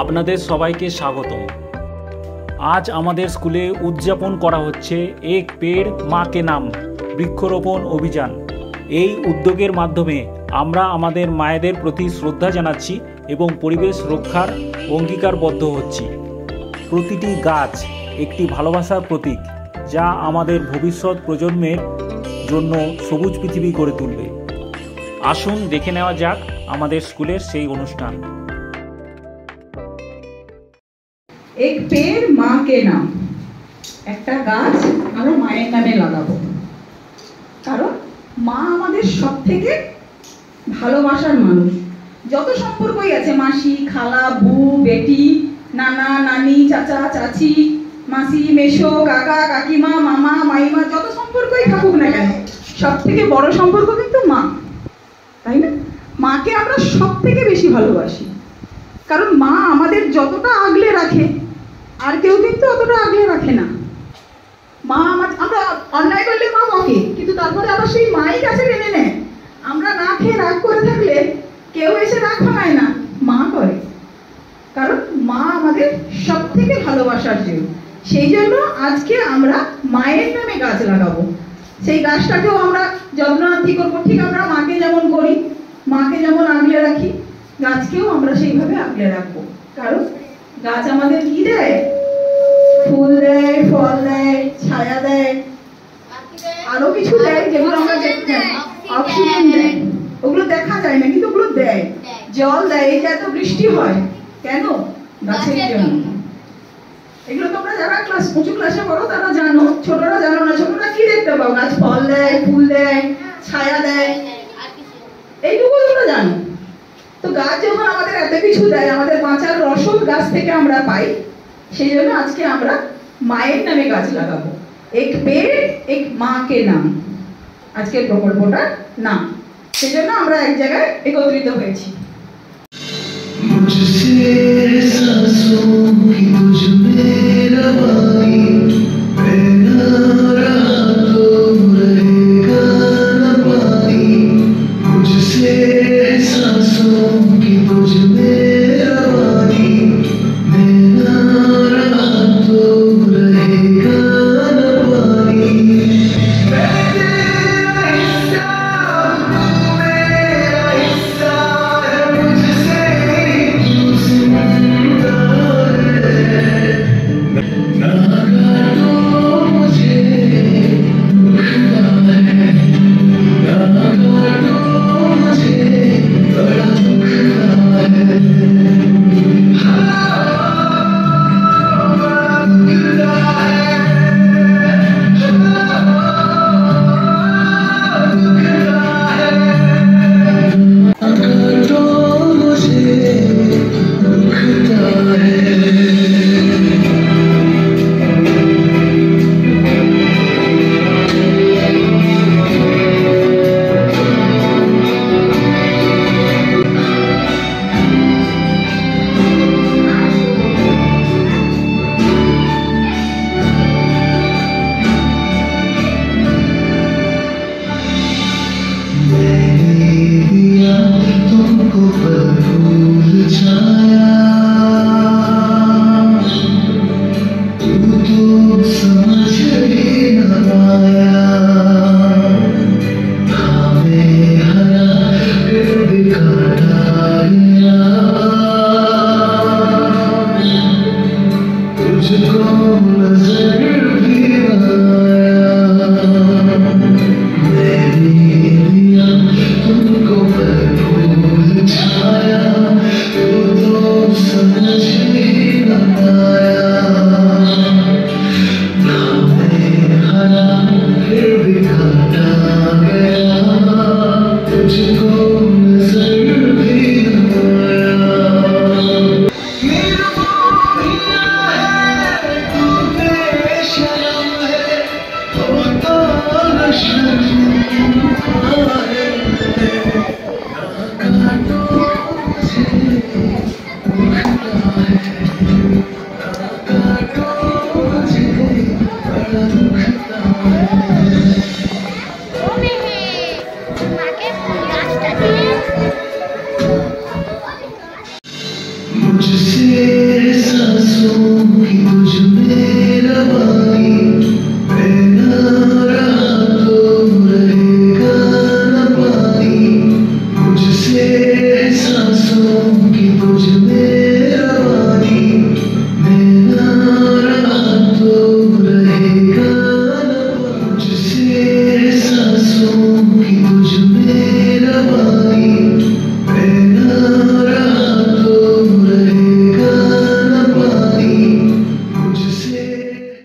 আপনাদের সবাইকে স্বাগতম। আজ আমাদের স্কুলে উদযাপন করা হচ্ছে এক পেড় মা কে নাম বৃক্ষরোপণ অভিযান। এই উদ্যোগের মাধ্যমে আমরা আমাদের মায়েদের প্রতি শ্রদ্ধা জানাচ্ছি এবং পরিবেশ রক্ষার অঙ্গীকারবদ্ধ হচ্ছি। প্রতিটি গাছ একটি ভালোবাসার প্রতীক, যা আমাদের ভবিষ্যৎ প্রজন্মের জন্য সবুজ পৃথিবী গড়ে তুলবে। আসুন দেখে নেওয়া যাক আমাদের স্কুলের সেই অনুষ্ঠান। এক পেড় মা কে নাম, একটা গাছ আমরা মায়ের নামে লাগাবো, কারণ মা আমাদের সব থেকে ভালোবাসার মানুষ। যত সম্পর্কই আছে, মাসি, খালা, বউ, বেটি, নানা, নানি, চাচা, চাচি, মাসি, মেশো, কাকা, কাকিমা, মামা, মাইমা, যত সম্পর্কই থাকুক না কেন, সব থেকে বড় সম্পর্ক কিন্তু মা, তাই না? মাকে আমরা সব থেকে বেশি ভালোবাসি, কারণ মা আমাদের যতটা আগলে রাখে আর কেউ কিন্তু অতটা আগলে রাখে না। মা আমরা অন্যায় করলে মা বকে, কিন্তু তারপরে আবার সেই মাই কাছে টেনে নেয়। আমরা না খেয়ে রাগ করে থাকলে কেউ এসে রাগ ভাঙায় না, মা করে, কারণ মা আমাদের সব থেকে ভালোবাসার জীব। সেই জন্য আজকে আমরা মায়ের নামে গাছ লাগাবো। সেই গাছটাকেও আমরা যত্নার্থী করবো। ঠিক আমরা মাকে যেমন করি, মাকে যেমন আগলে রাখি, গাছকেও আমরা সেইভাবে আগলে রাখবো। কারণ গাছ আমাদের কি দেয়? ফুল দেয়, ফল দেয়, ছায়া দেয়, আরো কিছু দেয় যেগুলো আমরা দেখতে পাই। অক্সিজেন দেয়, ওগুলো দেখা যায় না কিন্তু ওগুলো দেয়। জল দেয়। এই যে এত বৃষ্টি হয় কেন? গাছের জন্য। এগুলো তোমরা যারা উঁচু ক্লাসে পড়ো তারা জানো, ছোটরা জানো না। ছোটরা কি দেখতে পাও? গাছ ফল দেয়, ফুল দেয়, ছায়া দেয়, এইটুকু তোমরা জানো। তো গাছ যখন আমাদের এত কিছু দেয়, আমাদের বাঁচার রসদ গাছ থেকে আমরা পাই। সেই জন্য আজকে আমরা মায়ের নামে গাছ লাগাবো। এক পেড় এক মা কে নাম আজকের প্রকল্পটার নাম। সেই জন্য আমরা এক জায়গায় একত্রিত হয়েছি। मुझसे सांसों की तुझ में रवा